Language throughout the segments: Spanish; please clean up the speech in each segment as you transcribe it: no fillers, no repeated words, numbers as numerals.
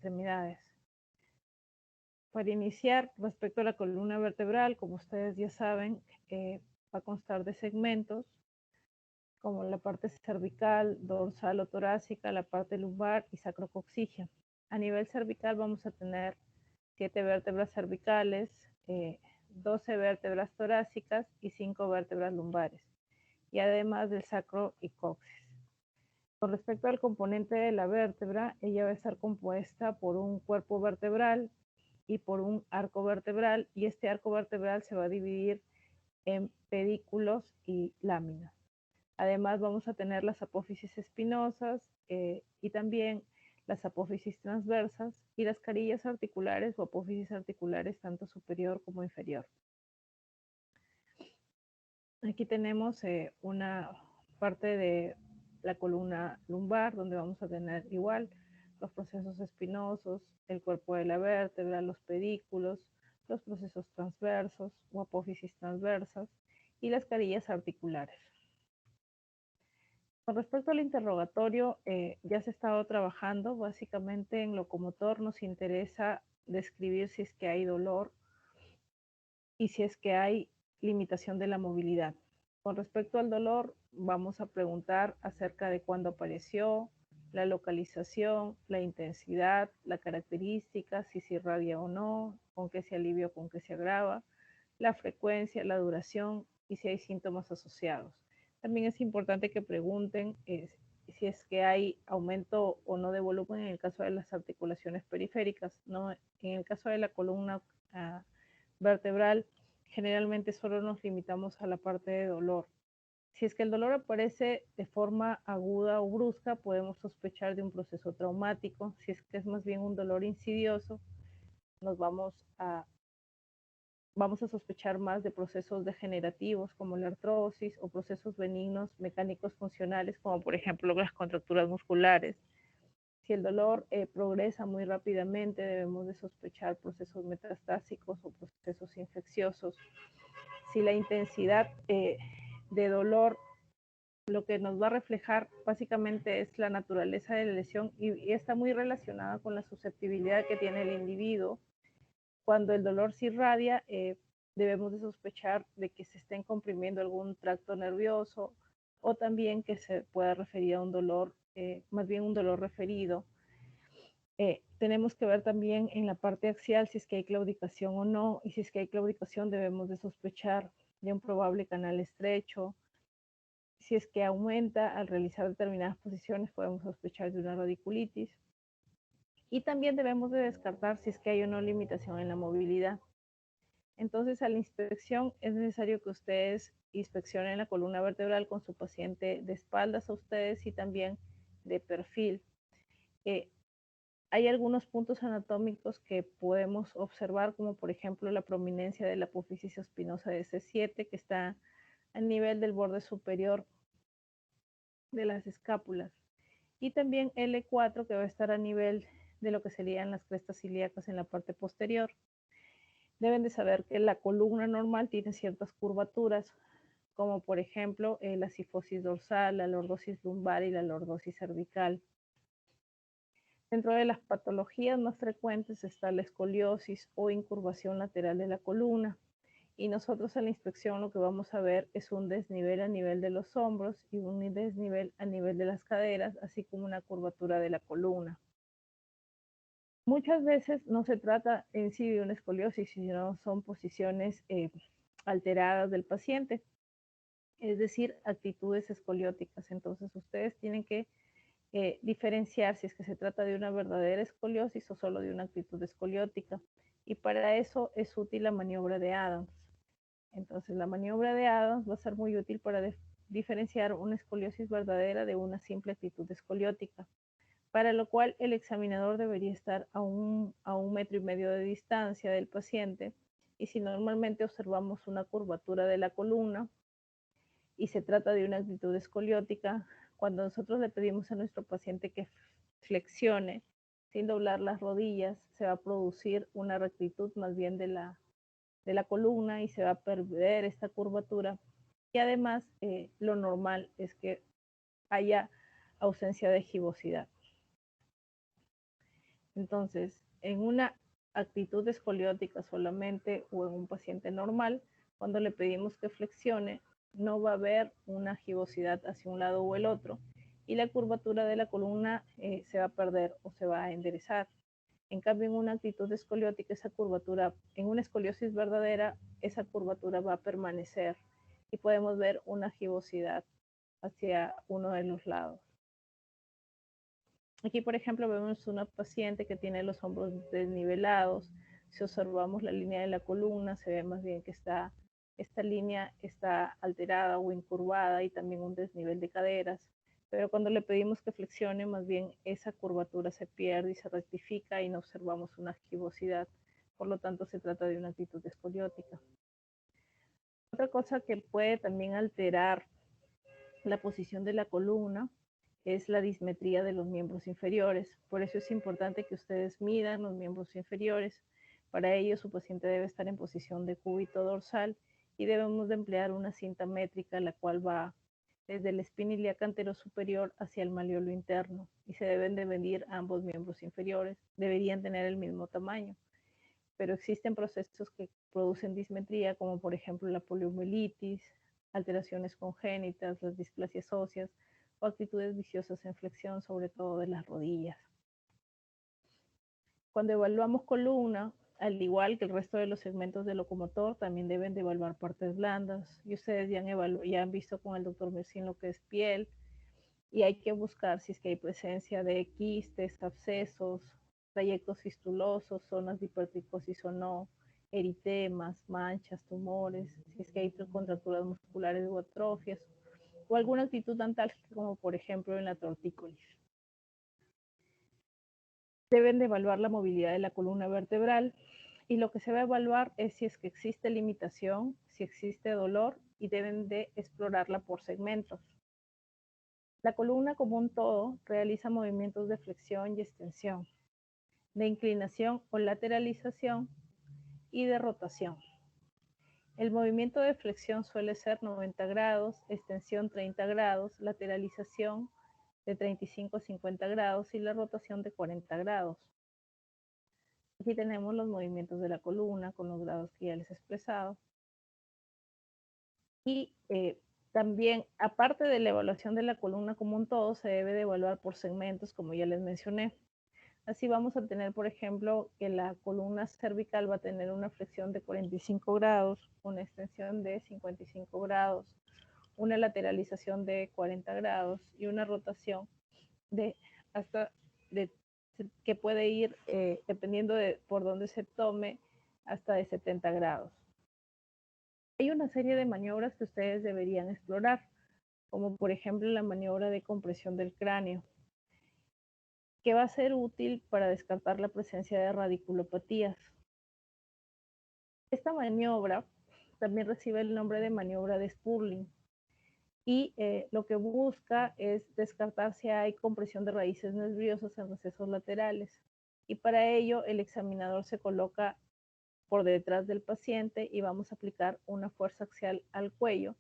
extremidades. Para iniciar, respecto a la columna vertebral, como ustedes ya saben, va a constar de segmentos, como la parte cervical, dorsal o torácica, la parte lumbar y sacrocoxígea. A nivel cervical vamos a tener 7 vértebras cervicales, 12 vértebras torácicas y 5 vértebras lumbares, y además del sacro y coxis. Con respecto al componente de la vértebra, ella va a estar compuesta por un cuerpo vertebral y por un arco vertebral, y este arco vertebral se va a dividir en pedículos y láminas. Además vamos a tener las apófisis espinosas y también las apófisis transversas y las carillas articulares o apófisis articulares tanto superior como inferior. Aquí tenemos una parte de la columna lumbar donde vamos a tener igual los procesos espinosos, el cuerpo de la vértebra, los pedículos, los procesos transversos o apófisis transversas y las carillas articulares. Con respecto al interrogatorio, ya se ha estado trabajando. Básicamente en locomotor nos interesa describir si es que hay dolor y si es que hay limitación de la movilidad. Con respecto al dolor, vamos a preguntar acerca de cuándo apareció, la localización, la intensidad, la característica, si se irradia o no, con qué se alivia o con qué se agrava, la frecuencia, la duración y si hay síntomas asociados. También es importante que pregunten si es que hay aumento o no de volumen en el caso de las articulaciones periféricas, ¿no? En el caso de la columna vertebral, generalmente solo nos limitamos a la parte de dolor. Si es que el dolor aparece de forma aguda o brusca, podemos sospechar de un proceso traumático. Si es que es más bien un dolor insidioso, nos vamos a sospechar más de procesos degenerativos como la artrosis o procesos benignos mecánicos funcionales como por ejemplo las contracturas musculares. Si el dolor progresa muy rápidamente, debemos de sospechar procesos metastásicos o procesos infecciosos. Si la intensidad de dolor lo que nos va a reflejar básicamente es la naturaleza de la lesión y está muy relacionada con la susceptibilidad que tiene el individuo. Cuando el dolor se irradia, debemos de sospechar de que se estén comprimiendo algún tracto nervioso o también que se pueda referir a un dolor, más bien un dolor referido. Tenemos que ver también en la parte axial si es que hay claudicación o no, y si es que hay claudicación debemos de sospechar de un probable canal estrecho. Si es que aumenta al realizar determinadas posiciones, podemos sospechar de una radiculitis. Y también debemos de descartar si es que hay una limitación en la movilidad. Entonces, a la inspección es necesario que ustedes inspeccionen la columna vertebral con su paciente de espaldas a ustedes y también de perfil. Hay algunos puntos anatómicos que podemos observar, como por ejemplo la prominencia de la apófisis espinosa de C7, que está a nivel del borde superior de las escápulas, y también L4, que va a estar a nivel de lo que serían las crestas ilíacas en la parte posterior. Deben de saber que la columna normal tiene ciertas curvaturas, como por ejemplo la cifosis dorsal, la lordosis lumbar y la lordosis cervical. Dentro de las patologías más frecuentes está la escoliosis o incurvación lateral de la columna. Y nosotros en la inspección lo que vamos a ver es un desnivel a nivel de los hombros y un desnivel a nivel de las caderas, así como una curvatura de la columna. Muchas veces no se trata en sí de una escoliosis, sino son posiciones alteradas del paciente, es decir, actitudes escolióticas. Entonces ustedes tienen que diferenciar si es que se trata de una verdadera escoliosis o solo de una actitud escoliótica. Y para eso es útil la maniobra de Adams. Entonces la maniobra de Adams va a ser muy útil para diferenciar una escoliosis verdadera de una simple actitud escoliótica, para lo cual el examinador debería estar a un metro y medio de distancia del paciente, y si normalmente observamos una curvatura de la columna y se trata de una actitud escoliótica, cuando nosotros le pedimos a nuestro paciente que flexione sin doblar las rodillas, se va a producir una rectitud más bien de la columna y se va a perder esta curvatura. Y además, lo normal es que haya ausencia de gibosidad. Entonces, en una actitud escoliótica solamente o en un paciente normal, cuando le pedimos que flexione, no va a haber una gibosidad hacia un lado o el otro y la curvatura de la columna se va a perder o se va a enderezar. En cambio, en una actitud escoliótica, esa curvatura, en una escoliosis verdadera, esa curvatura va a permanecer y podemos ver una gibosidad hacia uno de los lados. Aquí, por ejemplo, vemos una paciente que tiene los hombros desnivelados. Si observamos la línea de la columna, se ve más bien que esta línea está alterada o incurvada y también un desnivel de caderas. Pero cuando le pedimos que flexione, más bien esa curvatura se pierde y se rectifica y no observamos una gibosidad. Por lo tanto, se trata de una actitud escoliótica. Otra cosa que puede también alterar la posición de la columna es la dismetría de los miembros inferiores. Por eso es importante que ustedes midan los miembros inferiores. Para ello, su paciente debe estar en posición de cúbito dorsal y debemos de emplear una cinta métrica, la cual va desde el espina ilíaca antero superior hacia el malleolo interno y se deben de medir ambos miembros inferiores. Deberían tener el mismo tamaño, pero existen procesos que producen dismetría, como por ejemplo la poliomielitis, alteraciones congénitas, las displasias óseas o actitudes viciosas en flexión, sobre todo de las rodillas. Cuando evaluamos columna, al igual que el resto de los segmentos del locomotor, también deben de evaluar partes blandas. Y ustedes ya han visto con el doctor Mercín lo que es piel, y hay que buscar si es que hay presencia de quistes, abscesos, trayectos fistulosos, zonas de hipertricosis o no, eritemas, manchas, tumores, si es que hay contracturas musculares o atrofias, o alguna actitud antálgica como por ejemplo en la tortícolis. Deben de evaluar la movilidad de la columna vertebral y lo que se va a evaluar es si es que existe limitación, si existe dolor y deben de explorarla por segmentos. La columna como un todo realiza movimientos de flexión y extensión, de inclinación o lateralización y de rotación. El movimiento de flexión suele ser 90 grados, extensión 30 grados, lateralización de 35 a 50 grados y la rotación de 40 grados. Aquí tenemos los movimientos de la columna con los grados que ya les he expresado. Y también, aparte de la evaluación de la columna como un todo, se debe de evaluar por segmentos, como ya les mencioné. Así vamos a tener, por ejemplo, que la columna cervical va a tener una flexión de 45 grados, una extensión de 55 grados, una lateralización de 40 grados y una rotación de hasta que puede ir, dependiendo de por dónde se tome, hasta de 70 grados. Hay una serie de maniobras que ustedes deberían explorar, como por ejemplo la maniobra de compresión del cráneo, que va a ser útil para descartar la presencia de radiculopatías. Esta maniobra también recibe el nombre de maniobra de Spurling y lo que busca es descartar si hay compresión de raíces nerviosas en recesos laterales. Y para ello el examinador se coloca por detrás del paciente y vamos a aplicar una fuerza axial al cuello,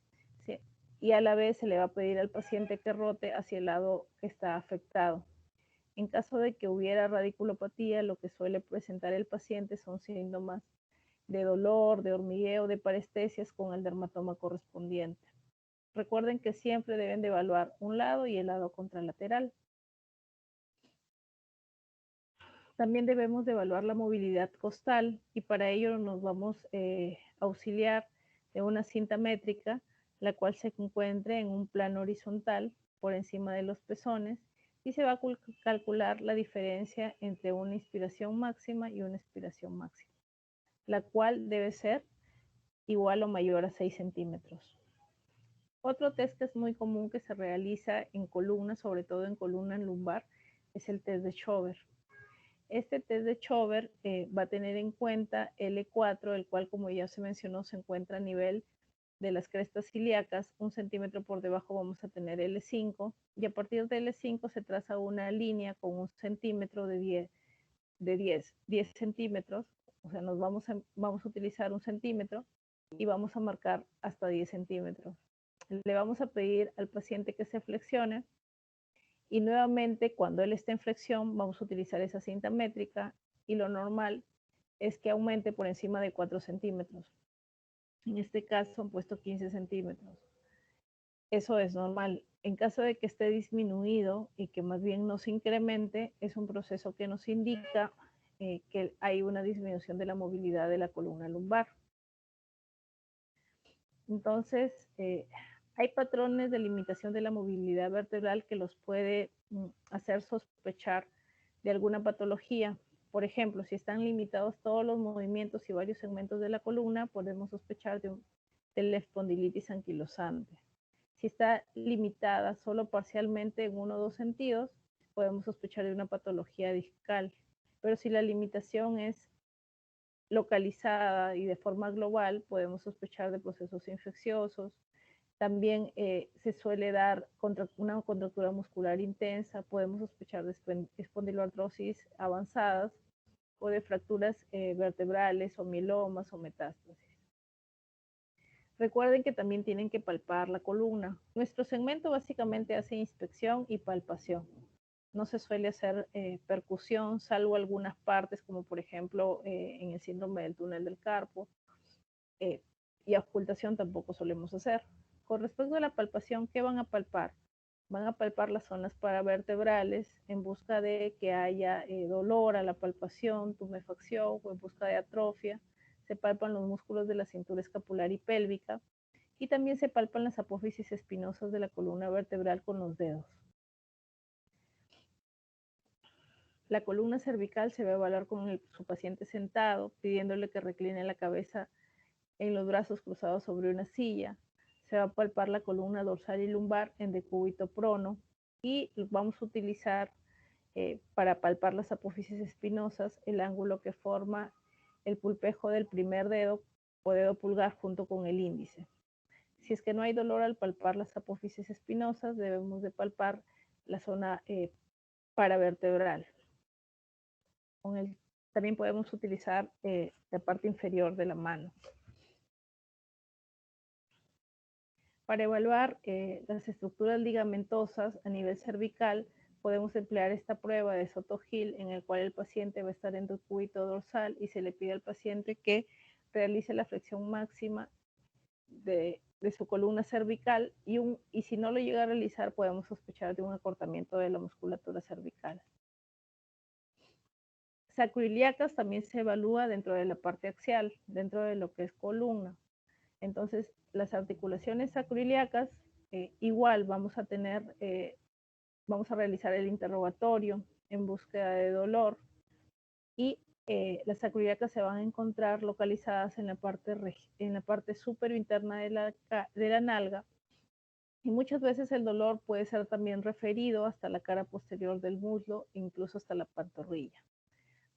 ¿sí? Y a la vez se le va a pedir al paciente que rote hacia el lado que está afectado. En caso de que hubiera radiculopatía, lo que suele presentar el paciente son síntomas de dolor, de hormigueo, de parestesias con el dermatoma correspondiente. Recuerden que siempre deben de evaluar un lado y el lado contralateral. También debemos de evaluar la movilidad costal y para ello nos vamos a auxiliar de una cinta métrica, la cual se encuentre en un plano horizontal por encima de los pezones y se va a calcular la diferencia entre una inspiración máxima y una expiración máxima, la cual debe ser igual o mayor a 6 centímetros. Otro test que es muy común que se realiza en columna, sobre todo en columna lumbar, es el test de Schober. Este test de Schober va a tener en cuenta L4, el cual, como ya se mencionó, se encuentra a nivel de las crestas ilíacas. 1 centímetro por debajo vamos a tener L5 y a partir de L5 se traza una línea con 1 centímetro de 10 centímetros. O sea, vamos a utilizar 1 centímetro y vamos a marcar hasta 10 centímetros. Le vamos a pedir al paciente que se flexione Y nuevamente, cuando él esté en flexión, vamos a utilizar esa cinta métrica y lo normal es que aumente por encima de 4 centímetros. En este caso han puesto 15 centímetros. Eso es normal. En caso de que esté disminuido y que más bien no se incremente, es un proceso que nos indica que hay una disminución de la movilidad de la columna lumbar. Entonces, hay patrones de limitación de la movilidad vertebral que los puede hacer sospechar de alguna patología. Por ejemplo, si están limitados todos los movimientos y varios segmentos de la columna, podemos sospechar de la espondilitis anquilosante. Si está limitada solo parcialmente en uno o dos sentidos, podemos sospechar de una patología discal. Pero si la limitación es localizada y de forma global, podemos sospechar de procesos infecciosos. También se suele dar una contractura muscular intensa, podemos sospechar de espondiloartrosis avanzadas o de fracturas vertebrales o mielomas o metástasis. Recuerden que también tienen que palpar la columna. Nuestro segmento básicamente hace inspección y palpación. No se suele hacer percusión, salvo algunas partes, como por ejemplo en el síndrome del túnel del carpo. Y ocultación tampoco solemos hacer. Con respecto a la palpación, ¿qué van a palpar? Van a palpar las zonas paravertebrales en busca de que haya dolor a la palpación, tumefacción o en busca de atrofia. Se palpan los músculos de la cintura escapular y pélvica y también se palpan las apófisis espinosas de la columna vertebral con los dedos. La columna cervical se va a evaluar con su paciente sentado, pidiéndole que recline la cabeza en los brazos cruzados sobre una silla. Se va a palpar la columna dorsal y lumbar en decúbito prono y vamos a utilizar para palpar las apófisis espinosas el ángulo que forma el pulpejo del primer dedo o dedo pulgar junto con el índice. Si es que no hay dolor al palpar las apófisis espinosas, debemos de palpar la zona paravertebral. También podemos utilizar la parte inferior de la mano. Para evaluar las estructuras ligamentosas a nivel cervical, podemos emplear esta prueba de Soto-Hill, en el cual el paciente va a estar en decúbito dorsal y se le pide al paciente que realice la flexión máxima de su columna cervical y si no lo llega a realizar, podemos sospechar de un acortamiento de la musculatura cervical. Sacroiliacas también se evalúa dentro de la parte axial, dentro de lo que es columna. Entonces, las articulaciones sacroiliacas, igual vamos a realizar el interrogatorio en búsqueda de dolor y las sacroiliacas se van a encontrar localizadas en la parte superior interna de la nalga y muchas veces el dolor puede ser también referido hasta la cara posterior del muslo, incluso hasta la pantorrilla.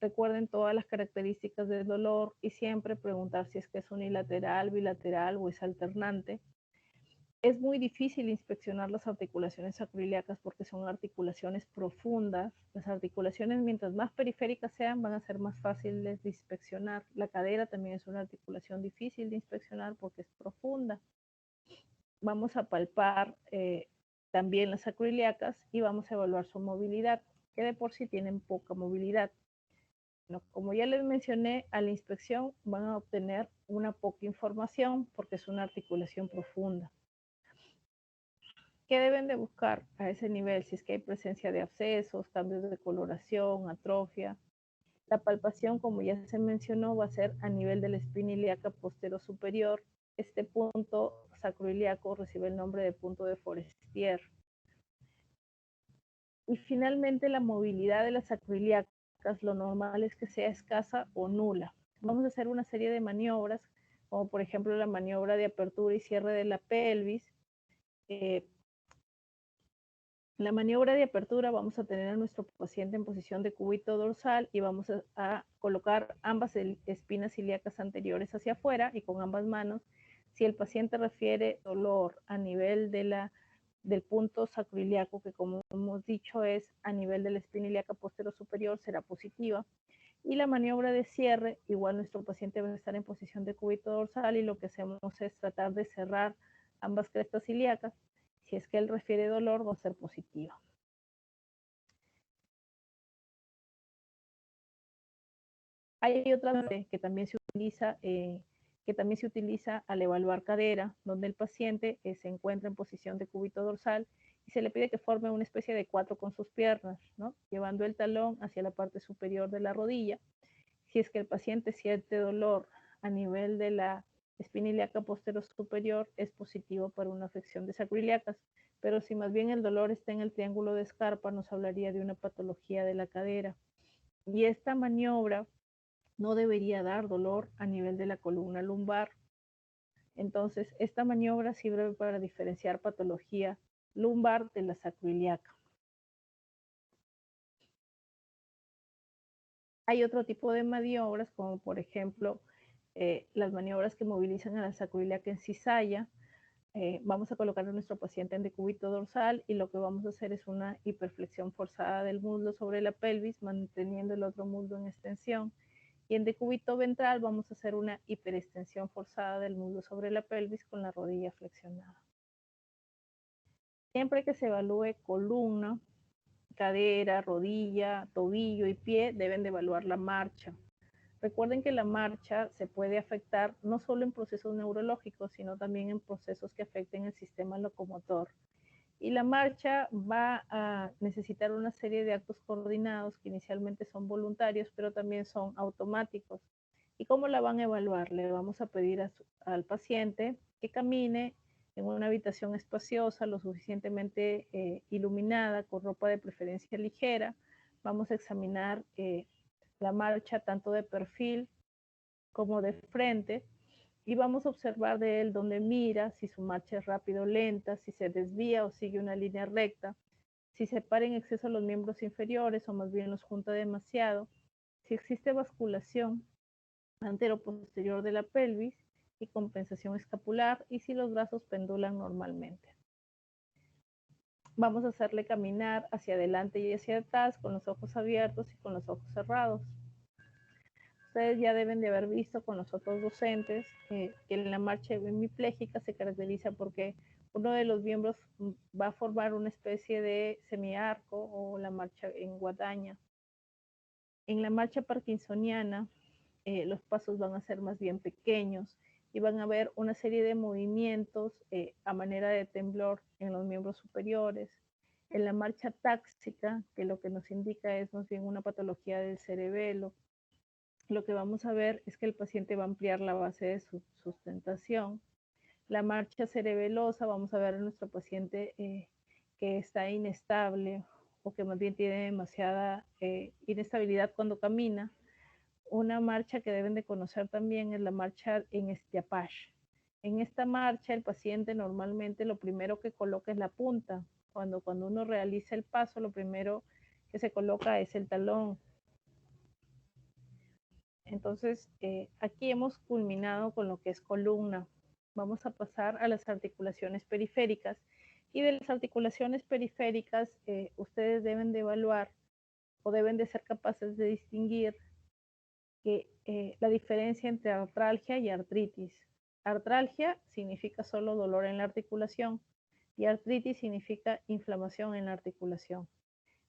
Recuerden todas las características del dolor y siempre preguntar si es que es unilateral, bilateral o es alternante. Es muy difícil inspeccionar las articulaciones sacroiliacas porque son articulaciones profundas. Las articulaciones, mientras más periféricas sean, van a ser más fáciles de inspeccionar. La cadera también es una articulación difícil de inspeccionar porque es profunda. Vamos a palpar también las sacroiliacas y vamos a evaluar su movilidad, que de por sí tienen poca movilidad. Bueno, como ya les mencioné, a la inspección van a obtener una poca información porque es una articulación profunda. ¿Qué deben de buscar a ese nivel? Si es que hay presencia de abscesos, cambios de coloración, atrofia. La palpación, como ya se mencionó, va a ser a nivel de la espina ilíaca postero superior. Este punto sacroiliaco recibe el nombre de punto de Forestier. Y finalmente, la movilidad de las sacroiliacas, lo normal es que sea escasa o nula. Vamos a hacer una serie de maniobras, como por ejemplo la maniobra de apertura y cierre de la pelvis. La maniobra de apertura vamos a tener a nuestro paciente en posición de cúbito dorsal y vamos a colocar ambas espinas ilíacas anteriores hacia afuera y con ambas manos. Si el paciente refiere dolor a nivel del punto sacroiliaco, que como hemos dicho es a nivel de la espina ilíaca posterior superior, será positiva. Y la maniobra de cierre, igual nuestro paciente va a estar en posición de cúbito dorsal y lo que hacemos es tratar de cerrar ambas crestas ilíacas. Si es que él refiere dolor, va a ser positiva. Hay otra que también se utiliza al evaluar cadera, donde el paciente se encuentra en posición de cúbito dorsal y se le pide que forme una especie de 4 con sus piernas, ¿no? Llevando el talón hacia la parte superior de la rodilla. Si es que el paciente siente dolor a nivel de la espina ilíaca posterior superior, es positivo para una afección de sacroiliacas. Pero si más bien el dolor está en el triángulo de Scarpa, nos hablaría de una patología de la cadera. Y esta maniobra no debería dar dolor a nivel de la columna lumbar. Entonces, esta maniobra sirve para diferenciar patología lumbar de la sacroiliaca. Hay otro tipo de maniobras, como por ejemplo las maniobras que movilizan a la sacroiliaca en cizalla. Vamos a colocar a nuestro paciente en decúbito dorsal y lo que vamos a hacer es una hiperflexión forzada del muslo sobre la pelvis, manteniendo el otro muslo en extensión. Y en decúbito ventral vamos a hacer una hiperextensión forzada del muslo sobre la pelvis con la rodilla flexionada. Siempre que se evalúe columna, cadera, rodilla, tobillo y pie, deben de evaluar la marcha. Recuerden que la marcha se puede afectar no solo en procesos neurológicos, sino también en procesos que afecten el sistema locomotor. Y la marcha va a necesitar una serie de actos coordinados que inicialmente son voluntarios, pero también son automáticos. ¿Y cómo la van a evaluar? Le vamos a pedir al paciente que camine en una habitación espaciosa, lo suficientemente iluminada, con ropa de preferencia ligera. Vamos a examinar la marcha tanto de perfil como de frente y vamos a observar de él dónde mira, si su marcha es rápida o lenta, si se desvía o sigue una línea recta, si se para en exceso los miembros inferiores o más bien los junta demasiado, si existe basculación antero-posterior de la pelvis y compensación escapular y si los brazos pendulan normalmente. Vamos a hacerle caminar hacia adelante y hacia atrás con los ojos abiertos y con los ojos cerrados. Ustedes ya deben de haber visto con los otros docentes que la marcha hemipléjica se caracteriza porque uno de los miembros va a formar una especie de semiarco o la marcha en guadaña. En la marcha parkinsoniana, los pasos van a ser más bien pequeños y van a haber una serie de movimientos a manera de temblor en los miembros superiores. En la marcha táxica, que lo que nos indica es más bien una patología del cerebelo, lo que vamos a ver es que el paciente va a ampliar la base de su sustentación. La marcha cerebelosa, vamos a ver a nuestro paciente que está inestable o que más bien tiene demasiada inestabilidad cuando camina. Una marcha que deben de conocer también es la marcha en Stiapash. En esta marcha el paciente normalmente lo primero que coloca es la punta. Cuando uno realiza el paso, lo primero que se coloca es el talón. Entonces, aquí hemos culminado con lo que es columna. Vamos a pasar a las articulaciones periféricas. Y de las articulaciones periféricas, ustedes deben de evaluar o deben de ser capaces de distinguir que, la diferencia entre artralgia y artritis. Artralgia significa solo dolor en la articulación y artritis significa inflamación en la articulación.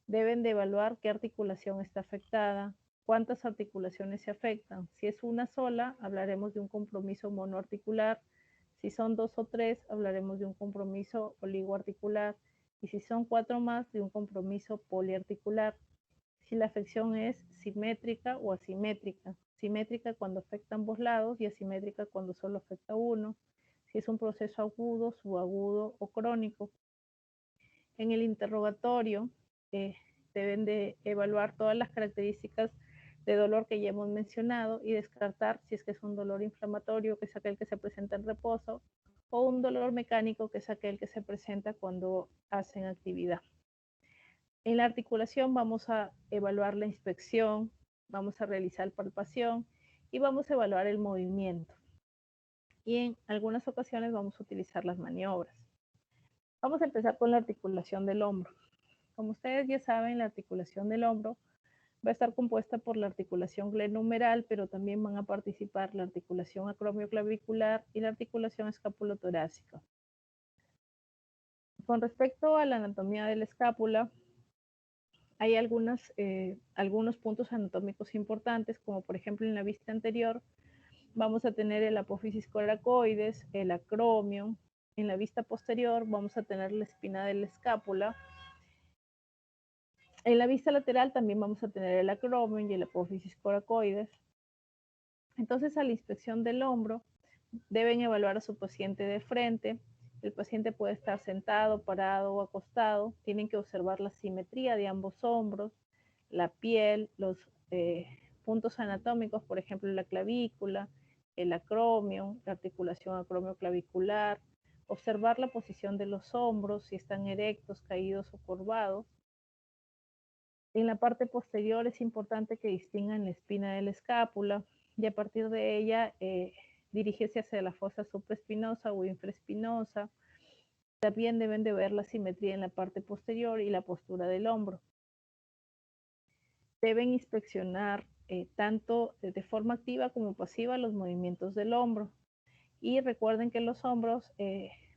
Deben de evaluar qué articulación está afectada, cuántas articulaciones se afectan. Si es una sola, hablaremos de un compromiso monoarticular. Si son 2 o 3, hablaremos de un compromiso oligoarticular. Y si son 4 más, de un compromiso poliarticular. Si la afección es simétrica o asimétrica. Simétrica cuando afecta ambos lados y asimétrica cuando solo afecta uno. Si es un proceso agudo, subagudo o crónico. En el interrogatorio deben de evaluar todas las características de dolor que ya hemos mencionado y descartar si es que es un dolor inflamatorio, que es aquel que se presenta en reposo, o un dolor mecánico, que es aquel que se presenta cuando hacen actividad. En la articulación vamos a evaluar la inspección, vamos a realizar palpación y vamos a evaluar el movimiento. Y en algunas ocasiones vamos a utilizar las maniobras. Vamos a empezar con la articulación del hombro. Como ustedes ya saben, la articulación del hombro va a estar compuesta por la articulación glenohumeral, pero también van a participar la articulación acromioclavicular y la articulación escapulotorácica. Con respecto a la anatomía de la escápula, hay algunos puntos anatómicos importantes, como por ejemplo en la vista anterior vamos a tener el apófisis coracoides, el acromion. En la vista posterior vamos a tener la espina de la escápula. En la vista lateral también vamos a tener el acromion y el apófisis coracoides. Entonces, a la inspección del hombro, deben evaluar a su paciente de frente. El paciente puede estar sentado, parado o acostado. Tienen que observar la simetría de ambos hombros, la piel, los puntos anatómicos, por ejemplo, la clavícula, el acromio, la articulación acromioclavicular. Observar la posición de los hombros, si están erectos, caídos o curvados. En la parte posterior es importante que distingan la espina de la escápula y a partir de ella dirigirse hacia la fosa supraespinosa o infraespinosa. También deben de ver la simetría en la parte posterior y la postura del hombro. Deben inspeccionar tanto de forma activa como pasiva los movimientos del hombro. Y recuerden que los hombros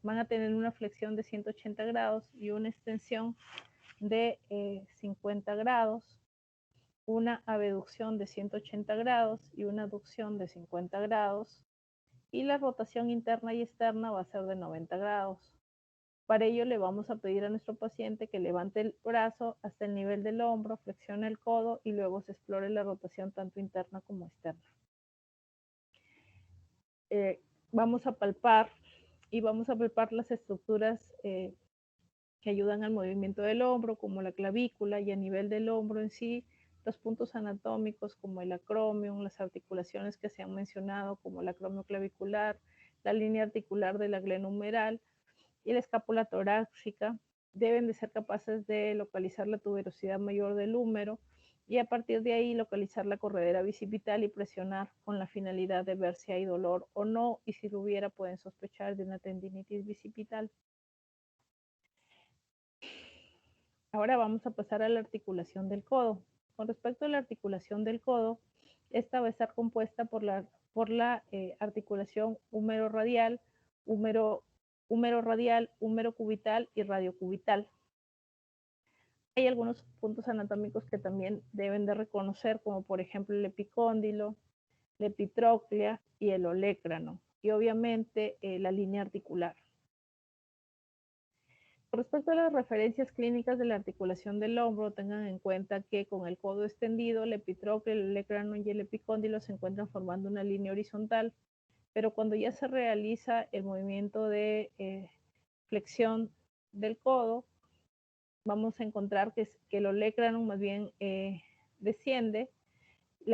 van a tener una flexión de 180 grados y una extensión de 50 grados, una abducción de 180 grados y una aducción de 50 grados, y la rotación interna y externa va a ser de 90 grados. Para ello le vamos a pedir a nuestro paciente que levante el brazo hasta el nivel del hombro, flexione el codo y luego se explore la rotación tanto interna como externa. Vamos a palpar las estructuras que ayudan al movimiento del hombro, como la clavícula, y a nivel del hombro en sí, los puntos anatómicos como el acromion, las articulaciones que se han mencionado como el acromio clavicular, la línea articular de la glenohumeral y la escápula torácica. Deben de ser capaces de localizar la tuberosidad mayor del húmero y a partir de ahí localizar la corredera bicipital y presionar con la finalidad de ver si hay dolor o no, y si lo hubiera pueden sospechar de una tendinitis bicipital. Ahora vamos a pasar a la articulación del codo. Con respecto a la articulación del codo, esta va a estar compuesta por la articulación húmero radial, húmero radial, húmero cubital y radiocubital. Hay algunos puntos anatómicos que también deben de reconocer, como por ejemplo el epicóndilo, la epitróclea y el olecrano, y obviamente la línea articular. Con respecto a las referencias clínicas de la articulación del hombro, tengan en cuenta que con el codo extendido, el epitrócleo, el olecrano y el epicóndilo se encuentran formando una línea horizontal, pero cuando ya se realiza el movimiento de flexión del codo, vamos a encontrar que el olecrano más bien desciende, el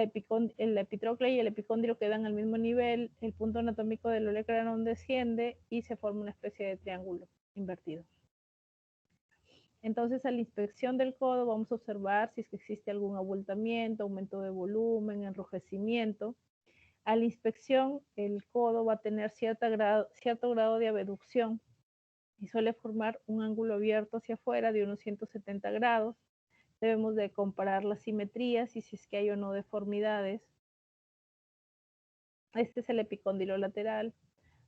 epitrócleo y el epicóndilo quedan al mismo nivel, el punto anatómico del olecrano desciende y se forma una especie de triángulo invertido. Entonces, a la inspección del codo vamos a observar si es que existe algún abultamiento, aumento de volumen, enrojecimiento. A la inspección, el codo va a tener cierto grado de abducción y suele formar un ángulo abierto hacia afuera de unos 170 grados. Debemos de comparar las simetrías y si es que hay o no deformidades. Este es el epicóndilo lateral.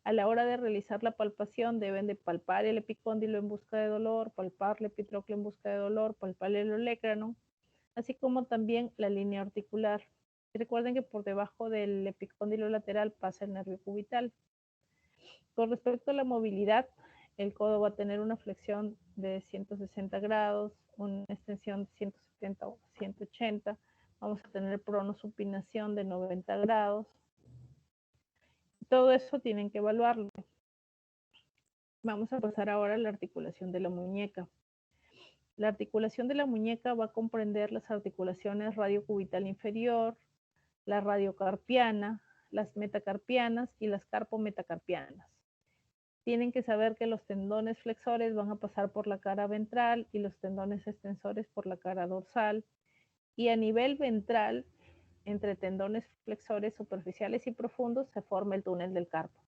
A la hora de realizar la palpación deben de palpar el epicóndilo en busca de dolor, palpar el epitrócleo en busca de dolor, palpar el olecrano, así como también la línea articular. Y recuerden que por debajo del epicóndilo lateral pasa el nervio cubital. Con respecto a la movilidad, el codo va a tener una flexión de 160 grados, una extensión de 170 o 180. Vamos a tener pronosupinación de 90 grados. Todo eso tienen que evaluarlo. Vamos a pasar ahora a la articulación de la muñeca. La articulación de la muñeca va a comprender las articulaciones radiocubital inferior, la radiocarpiana, las metacarpianas y las carpometacarpianas. Tienen que saber que los tendones flexores van a pasar por la cara ventral y los tendones extensores por la cara dorsal. Y a nivel ventral, entre tendones flexores superficiales y profundos, se forma el túnel del carpo.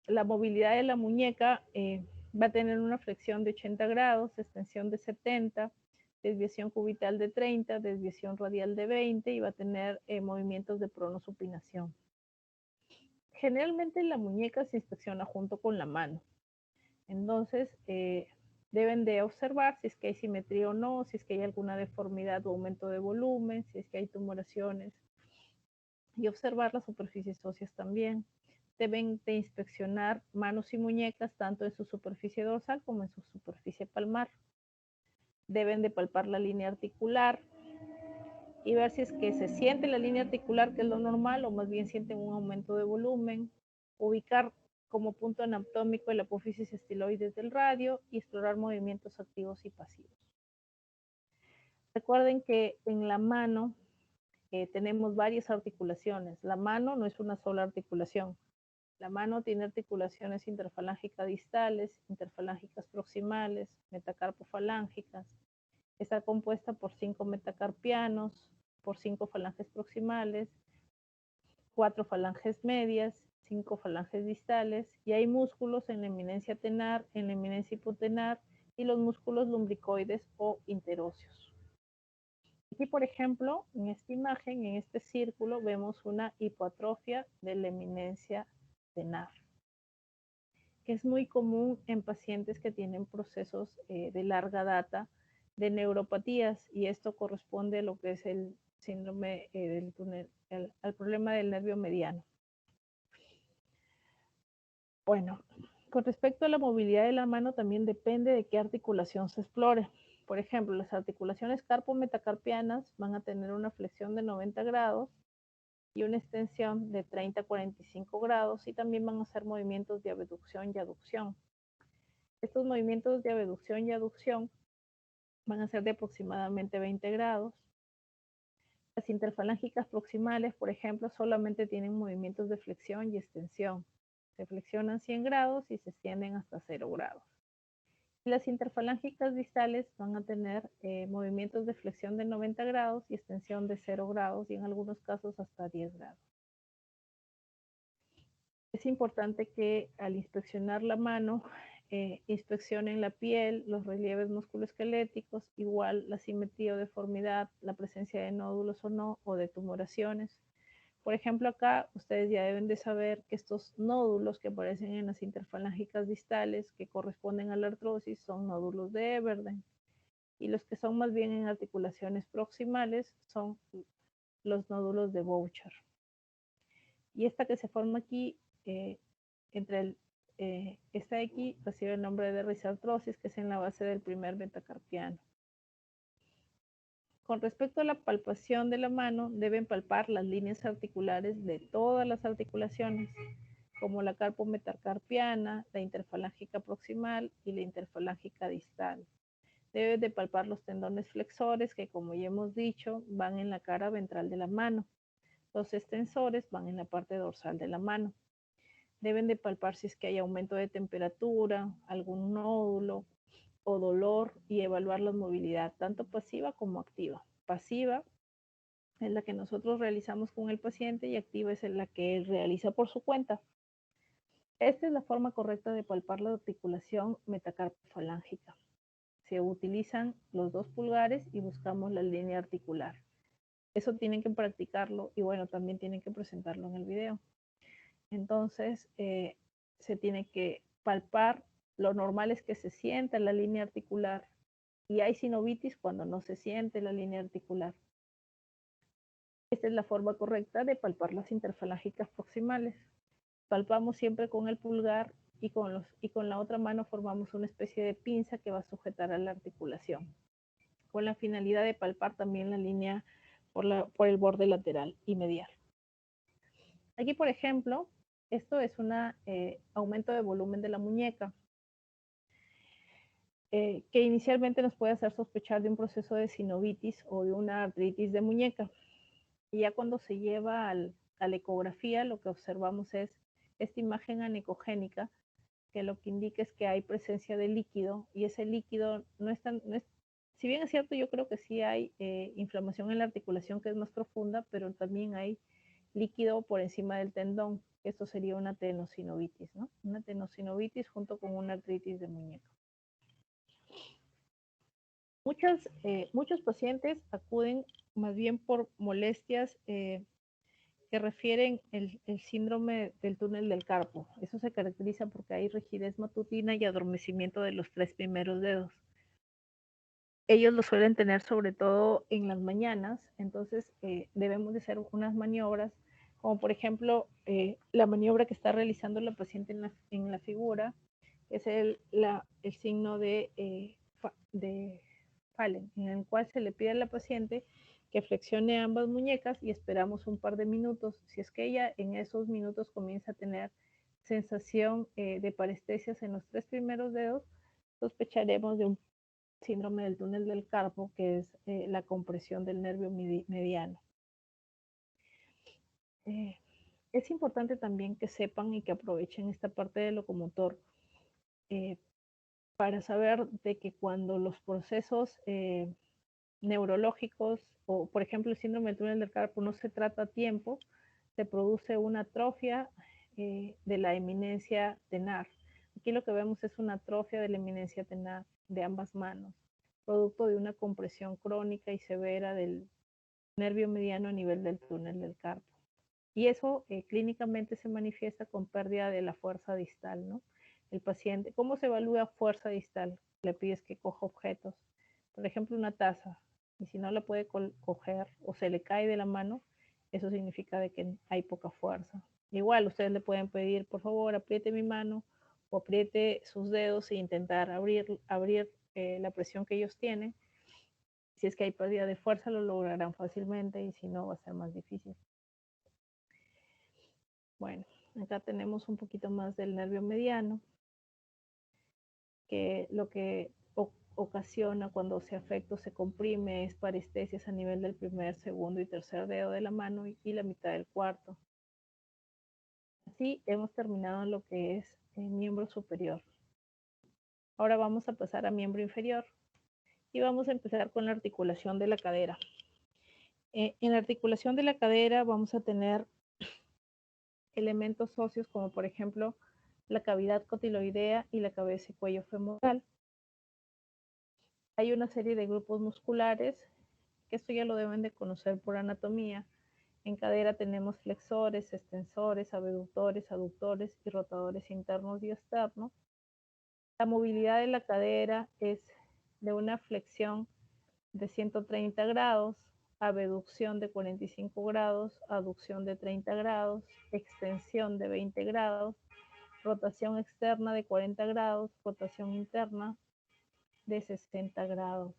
La movilidad de la muñeca va a tener una flexión de 80 grados, extensión de 70, desviación cubital de 30, desviación radial de 20 y va a tener movimientos de pronosupinación. Generalmente la muñeca se inspecciona junto con la mano. Entonces, Deben de observar si es que hay simetría o no, si es que hay alguna deformidad o aumento de volumen, si es que hay tumoraciones, y observar las superficies óseas también. Deben de inspeccionar manos y muñecas tanto en su superficie dorsal como en su superficie palmar. Deben de palpar la línea articular y ver si es que se siente la línea articular, que es lo normal, o más bien sienten un aumento de volumen. Ubicar como punto anatómico el apófisis estiloides del radio y explorar movimientos activos y pasivos. Recuerden que en la mano tenemos varias articulaciones. La mano no es una sola articulación. La mano tiene articulaciones interfalángicas distales, interfalángicas proximales, metacarpofalángicas. Está compuesta por 5 metacarpianos, por 5 falanges proximales, 4 falanges medias, 5 falanges distales, y hay músculos en la eminencia tenar, en la eminencia hipotenar, y los músculos lumbricoides o interóseos. Aquí, por ejemplo, en esta imagen, en este círculo, vemos una hipoatrofia de la eminencia tenar, que es muy común en pacientes que tienen procesos de larga data de neuropatías, y esto corresponde a lo que es el síndrome del túnel, al problema del nervio mediano. Bueno, con respecto a la movilidad de la mano, también depende de qué articulación se explore. Por ejemplo, las articulaciones carpo-metacarpianas van a tener una flexión de 90 grados y una extensión de 30 a 45 grados, y también van a hacer movimientos de abducción y aducción. Estos movimientos de abducción y aducción van a ser de aproximadamente 20 grados. Las interfalángicas proximales, por ejemplo, solamente tienen movimientos de flexión y extensión. Se flexionan 100 grados y se extienden hasta 0 grados. Las interfalángicas distales van a tener movimientos de flexión de 90 grados y extensión de 0 grados, y en algunos casos hasta 10 grados. Es importante que al inspeccionar la mano, inspeccionen la piel, los relieves musculoesqueléticos, igual la simetría o deformidad, la presencia de nódulos o no, o de tumoraciones. Por ejemplo, acá ustedes ya deben de saber que estos nódulos que aparecen en las interfalángicas distales, que corresponden a la artrosis, son nódulos de Everden. Y los que son más bien en articulaciones proximales son los nódulos de Boucher. Y esta que se forma aquí, esta de aquí, recibe el nombre de risartrosis, que es en la base del primer metacarpiano. Con respecto a la palpación de la mano, deben palpar las líneas articulares de todas las articulaciones, como la carpometacarpiana, la interfalángica proximal y la interfalángica distal. Deben de palpar los tendones flexores, que como ya hemos dicho, van en la cara ventral de la mano. Los extensores van en la parte dorsal de la mano. Deben de palpar si es que hay aumento de temperatura, algún nódulo o dolor, y evaluar la movilidad, tanto pasiva como activa. Pasiva es la que nosotros realizamos con el paciente y activa es la que él realiza por su cuenta. Esta es la forma correcta de palpar la articulación metacarpofalángica. Se utilizan los 2 pulgares y buscamos la línea articular. Eso tienen que practicarlo, y bueno, también tienen que presentarlo en el video. Entonces, se tiene que palpar. Lo normal es que se sienta la línea articular, y hay sinovitis cuando no se siente la línea articular. Esta es la forma correcta de palpar las interfalángicas proximales. Palpamos siempre con el pulgar, y con la otra mano formamos una especie de pinza que va a sujetar a la articulación, con la finalidad de palpar también la línea por el borde lateral y medial. Aquí, por ejemplo, esto es un aumento de volumen de la muñeca, que inicialmente nos puede hacer sospechar de un proceso de sinovitis o de una artritis de muñeca. Y ya cuando se lleva a la ecografía, lo que observamos es esta imagen anecogénica, que lo que indica es que hay presencia de líquido, y ese líquido si bien es cierto, yo creo que sí hay inflamación en la articulación que es más profunda, pero también hay líquido por encima del tendón. Esto sería una tenosinovitis, ¿no? Una tenosinovitis junto con una artritis de muñeca. Muchos pacientes acuden más bien por molestias que refieren el síndrome del túnel del carpo. Eso se caracteriza porque hay rigidez matutina y adormecimiento de los 3 primeros dedos. Ellos lo suelen tener sobre todo en las mañanas, entonces debemos de hacer unas maniobras, como por ejemplo la maniobra que está realizando la paciente en la figura, es el signo de Fallen, en el cual se le pide a la paciente que flexione ambas muñecas y esperamos un par de minutos. Si es que ella en esos minutos comienza a tener sensación de parestesias en los 3 primeros dedos, sospecharemos de un síndrome del túnel del carpo, que es la compresión del nervio mediano. Es importante también que sepan y que aprovechen esta parte del locomotor para saber de que cuando los procesos neurológicos o, por ejemplo, el síndrome del túnel del carpo no se trata a tiempo, se produce una atrofia de la eminencia tenar. Aquí lo que vemos es una atrofia de la eminencia tenar de ambas manos, producto de una compresión crónica y severa del nervio mediano a nivel del túnel del carpo. Y eso clínicamente se manifiesta con pérdida de la fuerza distal, ¿no? El paciente, ¿cómo se evalúa fuerza distal? Le pides que coja objetos, por ejemplo, una taza, y si no la puede coger o se le cae de la mano, eso significa de que hay poca fuerza. Igual, ustedes le pueden pedir, por favor, apriete mi mano o apriete sus dedos e intentar abrir la presión que ellos tienen. Si es que hay pérdida de fuerza, lo lograrán fácilmente y si no, va a ser más difícil. Bueno, acá tenemos un poquito más del nervio mediano, que lo que ocasiona cuando se afecta o se comprime es parestesias a nivel del primer, segundo y tercer dedo de la mano y la mitad del cuarto. Así hemos terminado lo que es el miembro superior. Ahora vamos a pasar a miembro inferior y vamos a empezar con la articulación de la cadera. En la articulación de la cadera vamos a tener elementos óseos como por ejemplo la cavidad cotiloidea y la cabeza y cuello femoral. Hay una serie de grupos musculares, que esto ya lo deben de conocer por anatomía. En cadera tenemos flexores, extensores, abductores, aductores y rotadores internos y externos. La movilidad de la cadera es de una flexión de 130 grados, abducción de 45 grados, aducción de 30 grados, extensión de 20 grados, rotación externa de 40 grados, rotación interna de 60 grados.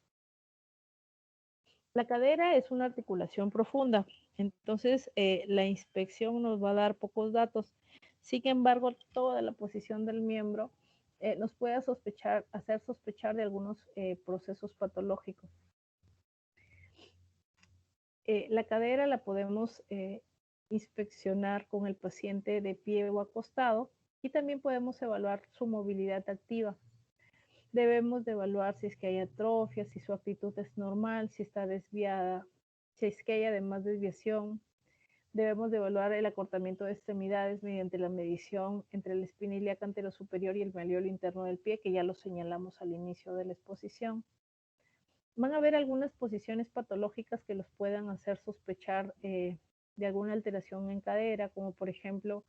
La cadera es una articulación profunda, entonces la inspección nos va a dar pocos datos. Sin embargo, toda la posición del miembro nos puede hacer sospechar de algunos procesos patológicos. La cadera la podemos inspeccionar con el paciente de pie o acostado y también podemos evaluar su movilidad activa. Debemos de evaluar si es que hay atrofia, si su actitud es normal, si está desviada, si es que hay además desviación. Debemos de evaluar el acortamiento de extremidades mediante la medición entre la espina ilíaca anterosuperior y el malleolo interno del pie, que ya lo señalamos al inicio de la exposición. Van a haber algunas posiciones patológicas que los puedan hacer sospechar de alguna alteración en cadera, como por ejemplo,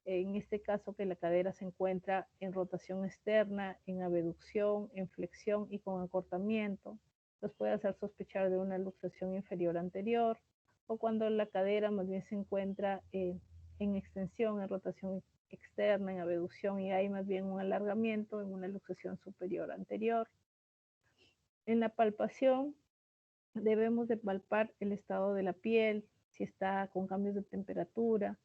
en este caso que la cadera se encuentra en rotación externa, en abducción, en flexión y con acortamiento. Los puede hacer sospechar de una luxación inferior anterior, o cuando la cadera más bien se encuentra en extensión, en rotación externa, en abducción y hay más bien un alargamiento en una luxación superior anterior. En la palpación debemos de palpar el estado de la piel, si está con cambios de temperatura,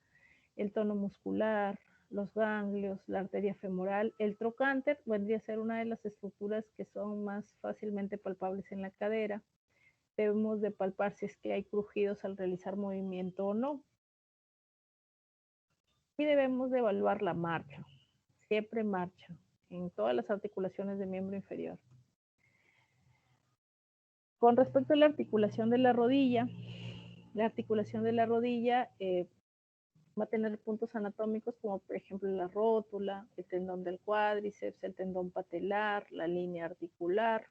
el tono muscular, los ganglios, la arteria femoral. El trocánter vendría a ser una de las estructuras que son más fácilmente palpables en la cadera. Debemos de palpar si es que hay crujidos al realizar movimiento o no. Y debemos de evaluar la marcha, siempre marcha, en todas las articulaciones del miembro inferior. Con respecto a la articulación de la rodilla va a tener puntos anatómicos como por ejemplo la rótula, el tendón del cuádriceps, el tendón patelar, la línea articular.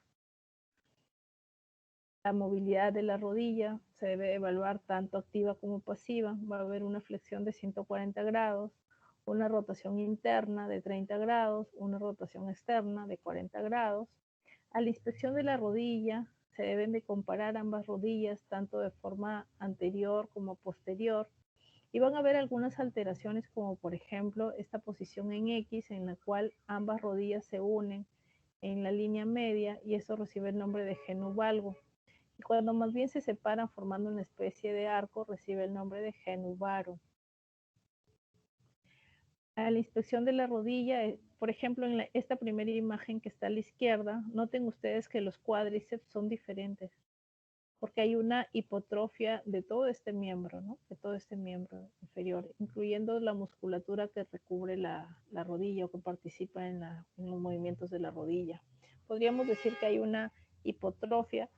La movilidad de la rodilla se debe evaluar tanto activa como pasiva. Va a haber una flexión de 140 grados, una rotación interna de 30 grados, una rotación externa de 40 grados. A la inspección de la rodilla se deben de comparar ambas rodillas tanto de forma anterior como posterior y van a haber algunas alteraciones como por ejemplo esta posición en X en la cual ambas rodillas se unen en la línea media y eso recibe el nombre de genuvalgo. Y cuando más bien se separan formando una especie de arco, recibe el nombre de genuvaro. A la inspección de la rodilla, por ejemplo, en esta primera imagen que está a la izquierda, noten ustedes que los cuádriceps son diferentes, porque hay una hipotrofia de todo este miembro, ¿no? De todo este miembro inferior, incluyendo la musculatura que recubre la rodilla o que participa en los movimientos de la rodilla. Podríamos decir que hay una hipotrofia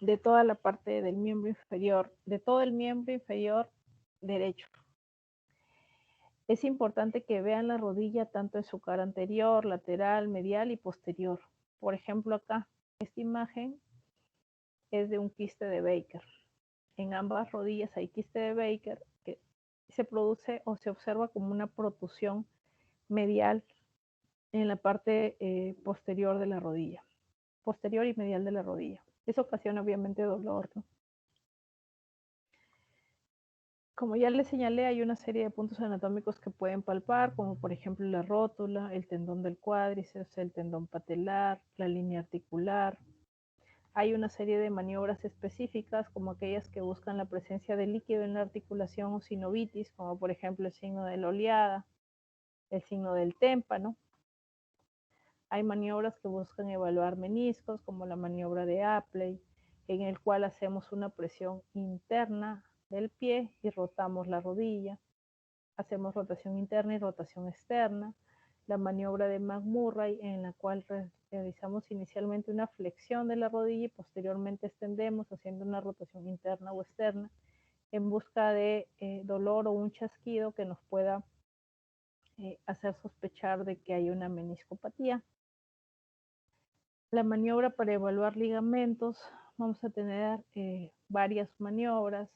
de toda la parte del miembro inferior, de todo el miembro inferior derecho. Es importante que vean la rodilla tanto en su cara anterior, lateral, medial y posterior. Por ejemplo, acá, esta imagen es de un quiste de Baker. En ambas rodillas hay quiste de Baker que se produce o se observa como una protusión medial en la parte posterior de la rodilla, posterior y medial de la rodilla. Eso ocasiona obviamente dolor, ¿no? Como ya les señalé, hay una serie de puntos anatómicos que pueden palpar, como por ejemplo la rótula, el tendón del cuádriceps, el tendón patelar, la línea articular. Hay una serie de maniobras específicas, como aquellas que buscan la presencia de líquido en la articulación o sinovitis, como por ejemplo el signo de la oleada, el signo del témpano. Hay maniobras que buscan evaluar meniscos, como la maniobra de Apley, en el cual hacemos una presión interna del pie y rotamos la rodilla. Hacemos rotación interna y rotación externa. La maniobra de McMurray, en la cual realizamos inicialmente una flexión de la rodilla y posteriormente extendemos haciendo una rotación interna o externa en busca de dolor o un chasquido que nos pueda hacer sospechar de que hay una meniscopatía. La maniobra para evaluar ligamentos, vamos a tener varias maniobras.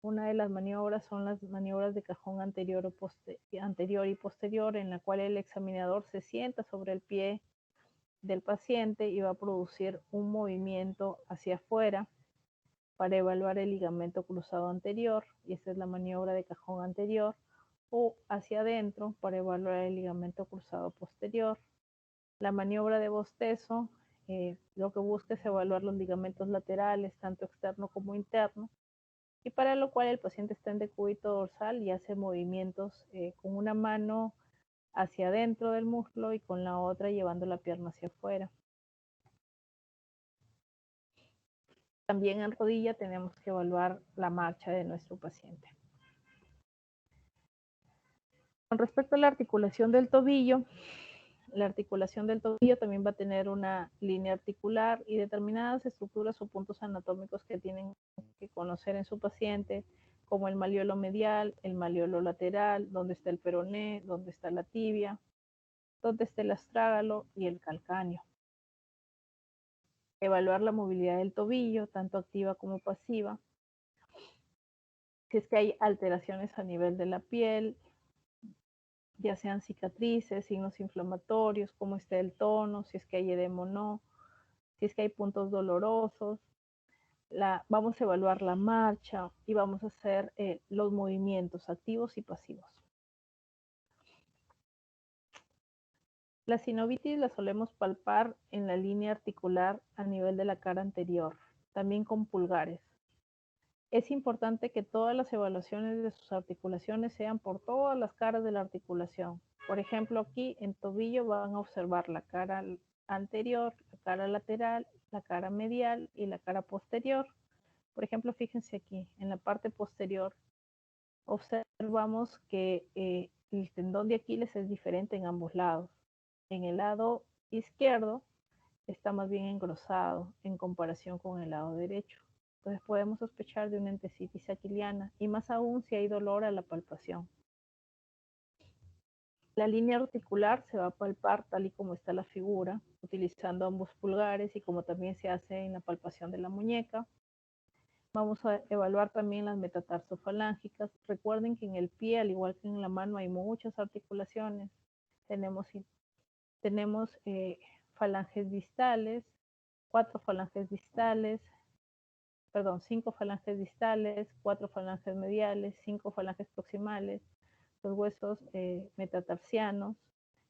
Una de las maniobras son las maniobras de cajón anterior y posterior, en la cual el examinador se sienta sobre el pie del paciente y va a producir un movimiento hacia afuera para evaluar el ligamento cruzado anterior, y esta es la maniobra de cajón anterior, o hacia adentro para evaluar el ligamento cruzado posterior. La maniobra de bostezo lo que busca es evaluar los ligamentos laterales, tanto externo como interno, y para lo cual el paciente está en decúbito dorsal y hace movimientos con una mano hacia adentro del muslo y con la otra llevando la pierna hacia afuera. También en rodilla tenemos que evaluar la marcha de nuestro paciente. Con respecto a la articulación del tobillo también va a tener una línea articular y determinadas estructuras o puntos anatómicos que tienen que conocer en su paciente, como el maleolo medial, el maleolo lateral, donde está el peroné, donde está la tibia, donde está el astrágalo y el calcáneo. Evaluar la movilidad del tobillo, tanto activa como pasiva. Si es que hay alteraciones a nivel de la piel, ya sean cicatrices, signos inflamatorios, cómo está el tono, si es que hay edema o no, si es que hay puntos dolorosos. Vamos a evaluar la marcha y vamos a hacer los movimientos activos y pasivos. La sinovitis la solemos palpar en la línea articular a nivel de la cara anterior, también con pulgares. Es importante que todas las evaluaciones de sus articulaciones sean por todas las caras de la articulación. Por ejemplo, aquí en tobillo van a observar la cara anterior, la cara lateral, la cara medial y la cara posterior. Por ejemplo, fíjense aquí, en la parte posterior, observamos que el tendón de Aquiles es diferente en ambos lados. En el lado izquierdo está más bien engrosado en comparación con el lado derecho. Entonces podemos sospechar de una entesitis aquiliana y más aún si hay dolor a la palpación. La línea articular se va a palpar tal y como está la figura, utilizando ambos pulgares y como también se hace en la palpación de la muñeca. Vamos a evaluar también las metatarsofalángicas. Recuerden que en el pie, al igual que en la mano, hay muchas articulaciones. Tenemos falanges distales, 5 falanges distales, 4 falanges mediales, 5 falanges proximales, los huesos metatarsianos,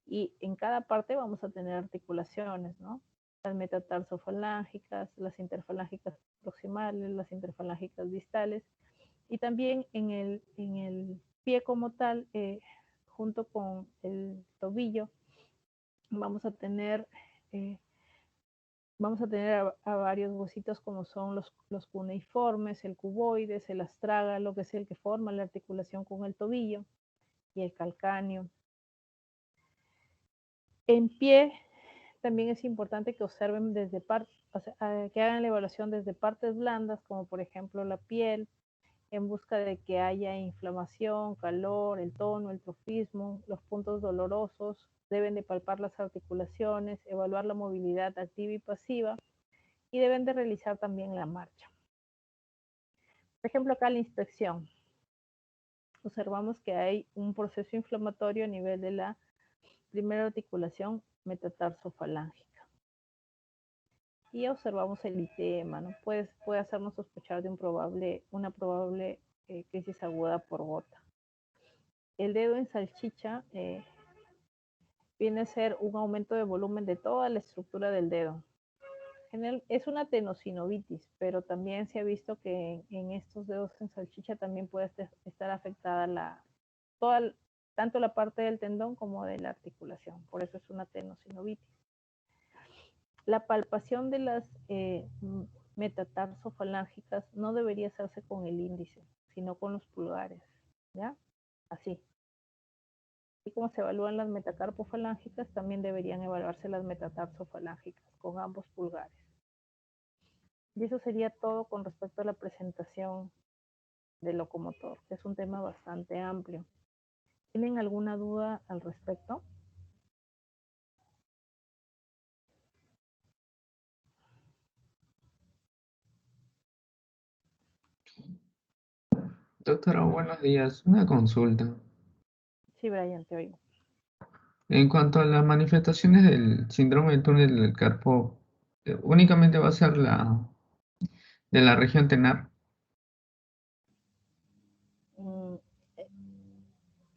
y en cada parte vamos a tener articulaciones, ¿no? Las metatarsofalángicas, las interfalángicas proximales, las interfalángicas distales, y también en el pie como tal, junto con el tobillo, vamos a tener eh, a varios huesitos como son los cuneiformes, el cuboides, el astrágalo, que es el que forma la articulación con el tobillo, y el calcáneo. En pie también es importante que observen desde que hagan la evaluación desde partes blandas, como por ejemplo la piel, en busca de que haya inflamación, calor, el tono, el trofismo, los puntos dolorosos. Deben de palpar las articulaciones, evaluar la movilidad activa y pasiva, y deben de realizar también la marcha. Por ejemplo, acá la inspección. Observamos que hay un proceso inflamatorio a nivel de la primera articulación metatarsofalágica. Y observamos el litema, ¿no? Puede hacernos sospechar de una probable crisis aguda por gota. El dedo en salchicha viene a ser un aumento de volumen de toda la estructura del dedo. Es una tenosinovitis, pero también se ha visto que en estos dedos en salchicha también puede estar afectada tanto la parte del tendón como de la articulación. Por eso es una tenosinovitis. La palpación de las metatarsofalángicas no debería hacerse con el índice, sino con los pulgares, ¿ya? Así. Y como se evalúan las metacarpofalángicas, también deberían evaluarse las metatarsofalángicas con ambos pulgares. Y eso sería todo con respecto a la presentación del locomotor, que es un tema bastante amplio. ¿Tienen alguna duda al respecto? Doctora, buenos días. Una consulta. Sí, Brian, te oigo. En cuanto a las manifestaciones del síndrome del túnel del carpo, únicamente va a ser de la región tenar. Mm,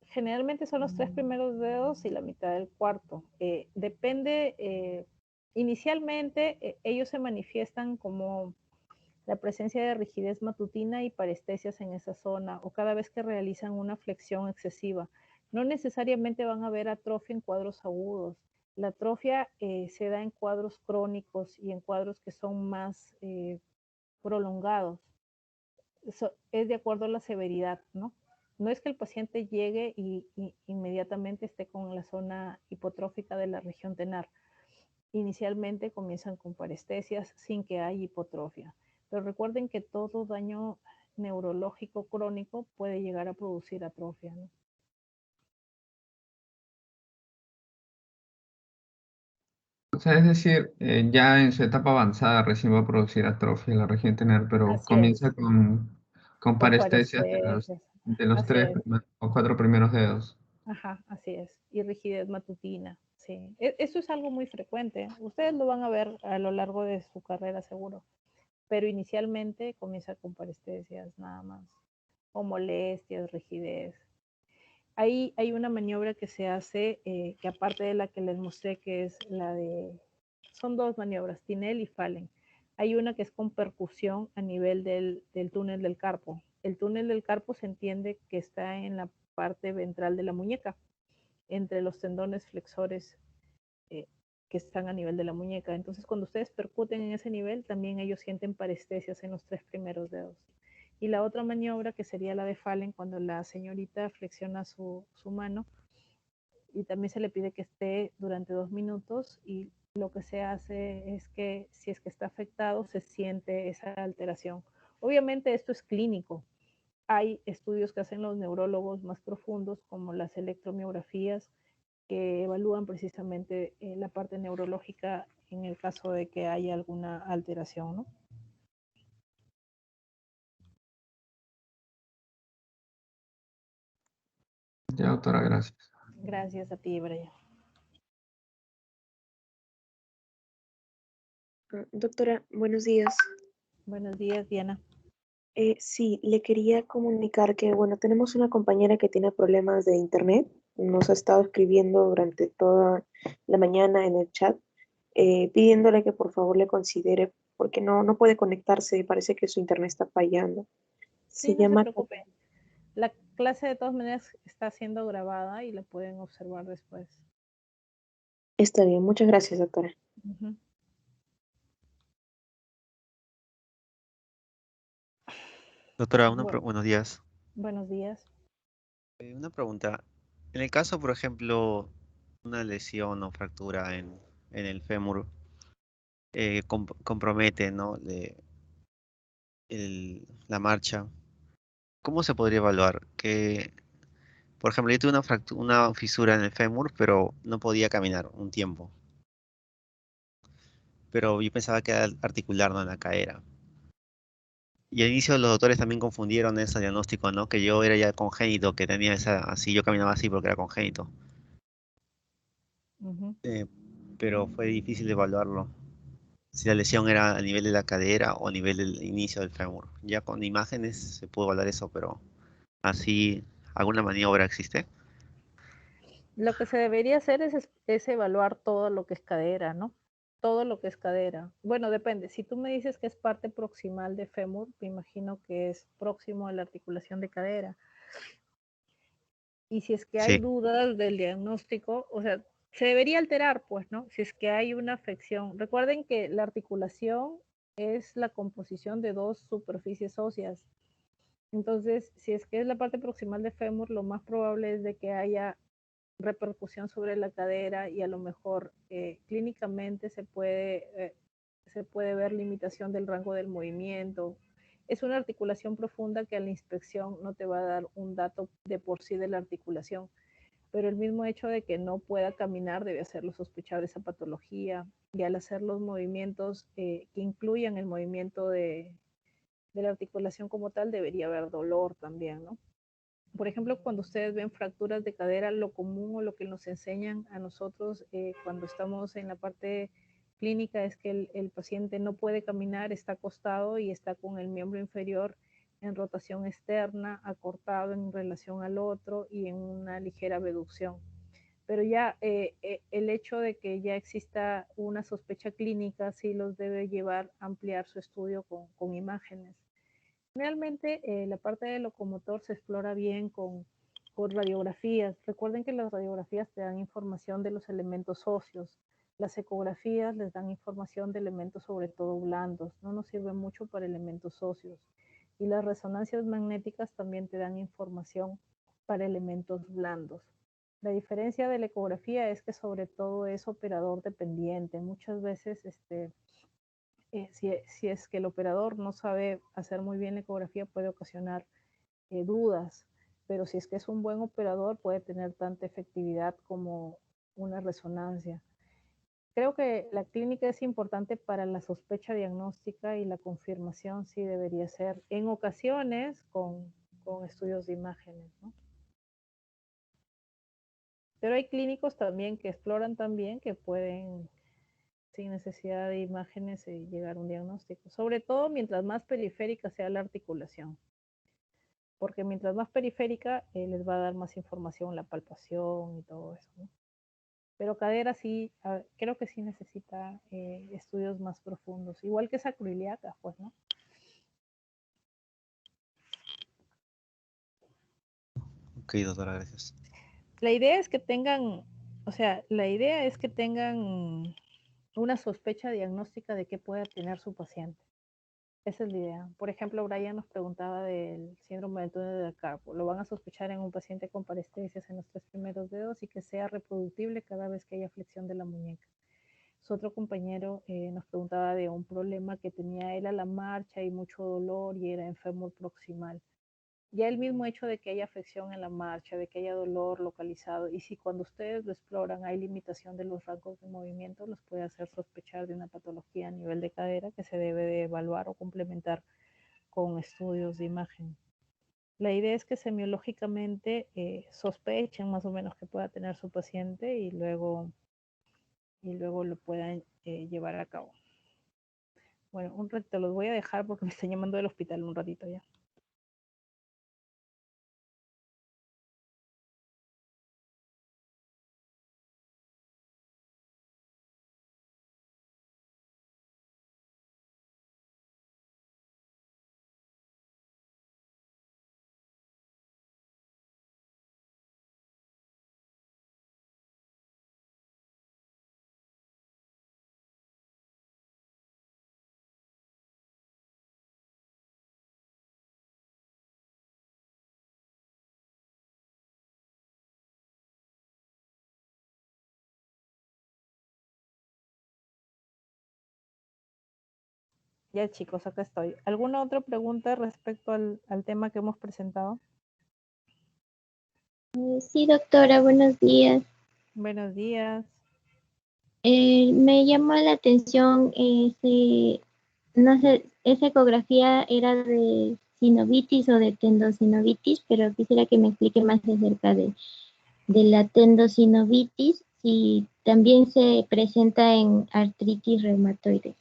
Generalmente son los 3 primeros dedos y la mitad del cuarto. Depende, inicialmente ellos se manifiestan como la presencia de rigidez matutina y parestesias en esa zona, o cada vez que realizan una flexión excesiva. No necesariamente van a ver atrofia en cuadros agudos. La atrofia se da en cuadros crónicos y en cuadros que son más prolongados. Eso es de acuerdo a la severidad, ¿no? No es que el paciente llegue y inmediatamente esté con la zona hipotrófica de la región tenar. Inicialmente comienzan con parestesias sin que haya hipotrofia. Pero recuerden que todo daño neurológico crónico puede llegar a producir atrofia, ¿no? O sea, es decir, ya en su etapa avanzada recién va a producir atrofia la región tenar, pero Así es, comienza con con parestesias parestesias, de los así tres es, o cuatro primeros dedos. ajá, así es, y rigidez matutina, sí. Eso es algo muy frecuente, ustedes lo van a ver a lo largo de su carrera seguro, pero inicialmente comienza con parestesias nada más, o molestias, rigidez. Hay una maniobra que se hace, que aparte de la que les mostré, que es son dos maniobras, Tinel y Fallen. Hay una que es con percusión a nivel del túnel del carpo. El túnel del carpo se entiende que está en la parte ventral de la muñeca, entre los tendones flexores eh, que están a nivel de la muñeca. Entonces, cuando ustedes percuten en ese nivel, también ellos sienten parestesias en los 3 primeros dedos. Y la otra maniobra, que sería la de Fallen, cuando la señorita flexiona su mano, y también se le pide que esté durante 2 minutos, y lo que se hace es que si es que está afectado, se siente esa alteración. Obviamente esto es clínico. Hay estudios que hacen los neurólogos más profundos, como las electromiografías, que evalúan precisamente la parte neurológica en el caso de que haya alguna alteración, ¿no? Ya, doctora, gracias. Gracias a ti, Brian. Doctora, buenos días. Buenos días, Diana. Sí, le quería comunicar que, bueno, tenemos una compañera que tiene problemas de internet. Nos ha estado escribiendo durante toda la mañana en el chat, pidiéndole que por favor le considere, porque no puede conectarse y parece que su internet está fallando. Sí, Se no se llama, preocupe. La clase de todas maneras está siendo grabada y la pueden observar después. está bien, muchas gracias, doctora. Uh-huh. Doctora, Bueno, buenos días. buenos días. Una pregunta. En el caso, por ejemplo, una lesión o fractura en el fémur, compromete, ¿no? La marcha. ¿Cómo se podría evaluar? Por ejemplo, yo tuve una fisura en el fémur, pero no podía caminar un tiempo. Pero yo pensaba que era articular, no en la cadera. Y al inicio los doctores también confundieron ese diagnóstico, ¿no? Que yo era ya congénito, que tenía así, yo caminaba así porque era congénito. Uh-huh. Pero fue difícil evaluarlo. Si la lesión era a nivel de la cadera o a nivel del inicio del fémur. Ya con imágenes se puede evaluar eso, pero así, ¿alguna maniobra existe? Lo que se debería hacer es evaluar todo lo que es cadera, ¿no? Todo lo que es cadera. Bueno, depende. Si tú me dices que es parte proximal de fémur, me imagino que es próximo a la articulación de cadera. Y si es que hay Sí, dudas del diagnóstico, o sea, se debería alterar, pues, ¿no? Si es que hay una afección. Recuerden que la articulación es la composición de dos superficies óseas. Entonces, si es que es la parte proximal de fémur, lo más probable es de que haya repercusión sobre la cadera y a lo mejor clínicamente se puede ver limitación del rango del movimiento. Es una articulación profunda que a la inspección no te va a dar un dato de por sí de la articulación, pero el mismo hecho de que no pueda caminar debe hacerlo sospechar de esa patología, y al hacer los movimientos que incluyan el movimiento de la articulación como tal, debería haber dolor también, ¿no? Por ejemplo, cuando ustedes ven fracturas de cadera, lo común o lo que nos enseñan a nosotros cuando estamos en la parte clínica es que el paciente no puede caminar, está acostado y está con el miembro inferior en rotación externa, acortado en relación al otro y en una ligera abducción. Pero ya el hecho de que ya exista una sospecha clínica sí los debe llevar a ampliar su estudio con imágenes. Realmente la parte del locomotor se explora bien con radiografías. Recuerden que las radiografías te dan información de los elementos óseos. Las ecografías les dan información de elementos sobre todo blandos. No nos sirven mucho para elementos óseos. Y las resonancias magnéticas también te dan información para elementos blandos. La diferencia de la ecografía es que sobre todo es operador dependiente. Muchas veces si es que el operador no sabe hacer muy bien la ecografía, puede ocasionar dudas, pero si es que es un buen operador, puede tener tanta efectividad como una resonancia. Creo que la clínica es importante para la sospecha diagnóstica y la confirmación sí debería ser en ocasiones con estudios de imágenes, ¿no? Pero hay clínicos también que exploran también que pueden sin necesidad de imágenes llegar a un diagnóstico, sobre todo mientras más periférica sea la articulación, porque mientras más periférica les va a dar más información la palpación y todo eso, ¿no? Pero cadera sí, creo que sí necesita estudios más profundos, igual que sacroiliaca, pues, ¿no? ok, doctora, gracias. La idea es que tengan, o sea, la idea es que tengan una sospecha diagnóstica de qué pueda tener su paciente. Esa es la idea. Por ejemplo, Brian nos preguntaba del síndrome del túnel del carpo. Lo van a sospechar en un paciente con parestesias en los tres primeros dedos y que sea reproductible cada vez que haya flexión de la muñeca. Su otro compañero nos preguntaba de un problema que tenía él a la marcha y mucho dolor y era en fémur proximal. Ya el mismo hecho de que haya afección en la marcha, de que haya dolor localizado, y si cuando ustedes lo exploran hay limitación de los rangos de movimiento, los puede hacer sospechar de una patología a nivel de cadera que se debe de evaluar o complementar con estudios de imagen. La idea es que semiológicamente sospechen más o menos que pueda tener su paciente y luego lo puedan llevar a cabo. Bueno, un ratito los voy a dejar porque me están llamando del hospital un ratito ya. Ya chicos, acá estoy. ¿Alguna otra pregunta respecto al tema que hemos presentado? Sí, doctora, buenos días. Buenos días. Me llamó la atención, no sé, esa ecografía era de sinovitis o de tendosinovitis, pero quisiera que me explique más acerca de la tendosinovitis y también se presenta en artritis reumatoide.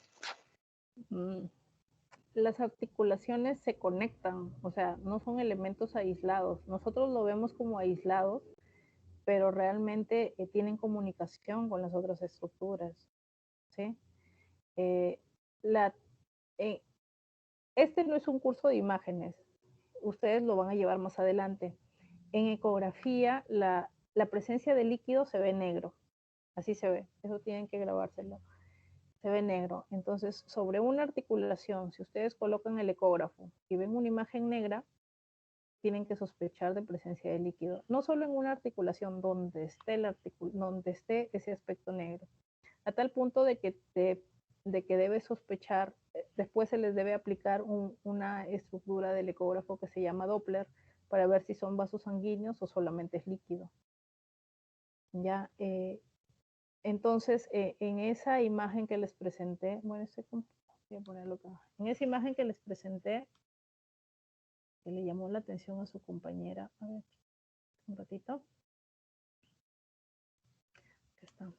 Las articulaciones se conectan, o sea, no son elementos aislados. Nosotros lo vemos como aislados, pero realmente tienen comunicación con las otras estructuras, ¿sí? La, eh, este no es un curso de imágenes, ustedes lo van a llevar más adelante. En ecografía, la presencia de líquido se ve negro, así se ve, eso tienen que grabárselo. Se ve negro. Entonces, sobre una articulación, si ustedes colocan el ecógrafo y ven una imagen negra, tienen que sospechar de presencia de líquido. No solo en una articulación donde esté ese aspecto negro, a tal punto de que debe sospechar, después se les debe aplicar una estructura del ecógrafo que se llama Doppler para ver si son vasos sanguíneos o solamente es líquido. Ya, entonces, en esa imagen que les presenté, bueno, voy a ponerlo acá. En esa imagen que les presenté, que le llamó la atención a su compañera, a ver, un ratito. Aquí está.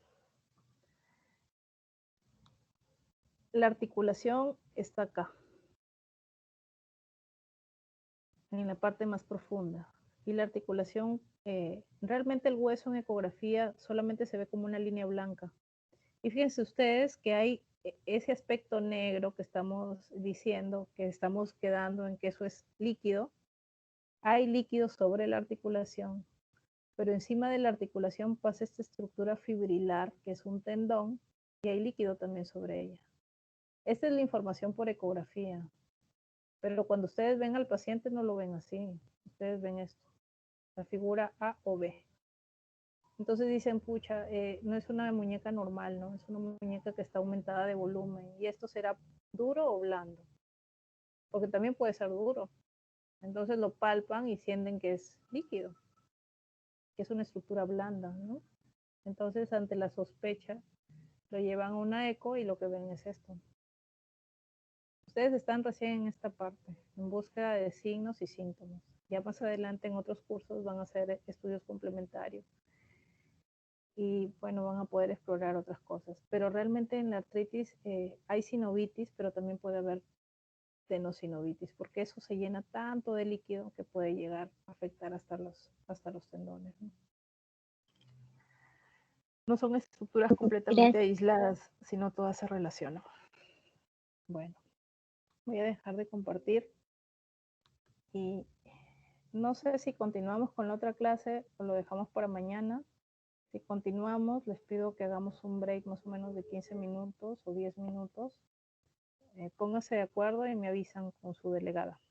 La articulación está acá, en la parte más profunda. Y la articulación, realmente el hueso en ecografía solamente se ve como una línea blanca. Y fíjense ustedes que hay ese aspecto negro que estamos diciendo, que estamos quedando en que eso es líquido. Hay líquido sobre la articulación, pero encima de la articulación pasa esta estructura fibrilar, que es un tendón, y hay líquido también sobre ella. Esta es la información por ecografía, pero cuando ustedes ven al paciente no lo ven así. Ustedes ven esto, la figura A o B. Entonces dicen, pucha, no es una muñeca normal, ¿no? Es una muñeca que está aumentada de volumen. ¿Y esto será duro o blando? Porque también puede ser duro. Entonces lo palpan y sienten que es líquido, que es una estructura blanda, ¿no? Entonces, ante la sospecha, lo llevan a una eco y lo que ven es esto. Ustedes están recién en esta parte, en búsqueda de signos y síntomas. Ya más adelante en otros cursos van a hacer estudios complementarios y bueno, van a poder explorar otras cosas. Pero realmente en la artritis hay sinovitis, pero también puede haber tenosinovitis, porque eso se llena tanto de líquido que puede llegar a afectar hasta los tendones, ¿no? No son estructuras completamente aisladas, sino todas se relacionan. Bueno, voy a dejar de compartir y no sé si continuamos con la otra clase o lo dejamos para mañana. Si continuamos, les pido que hagamos un break más o menos de 15 minutos o 10 minutos. Pónganse de acuerdo y me avisan con su delegada.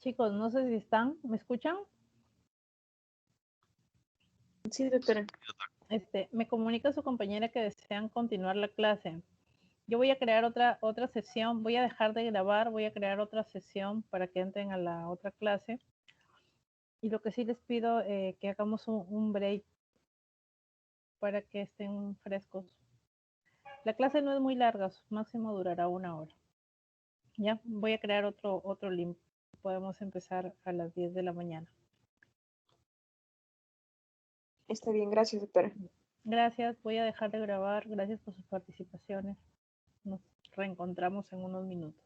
Chicos, no sé si están, ¿me escuchan? Sí, doctora. Me comunica su compañera que desean continuar la clase. Yo voy a crear otra sesión, voy a dejar de grabar, voy a crear otra sesión para que entren a la otra clase. Y lo que sí les pido que hagamos un break para que estén frescos. La clase no es muy larga, su máximo durará 1 hora. Ya, voy a crear otro link. Podemos empezar a las 10 de la mañana. Está bien, gracias, doctora. Gracias, voy a dejar de grabar. Gracias por sus participaciones. Nos reencontramos en unos minutos.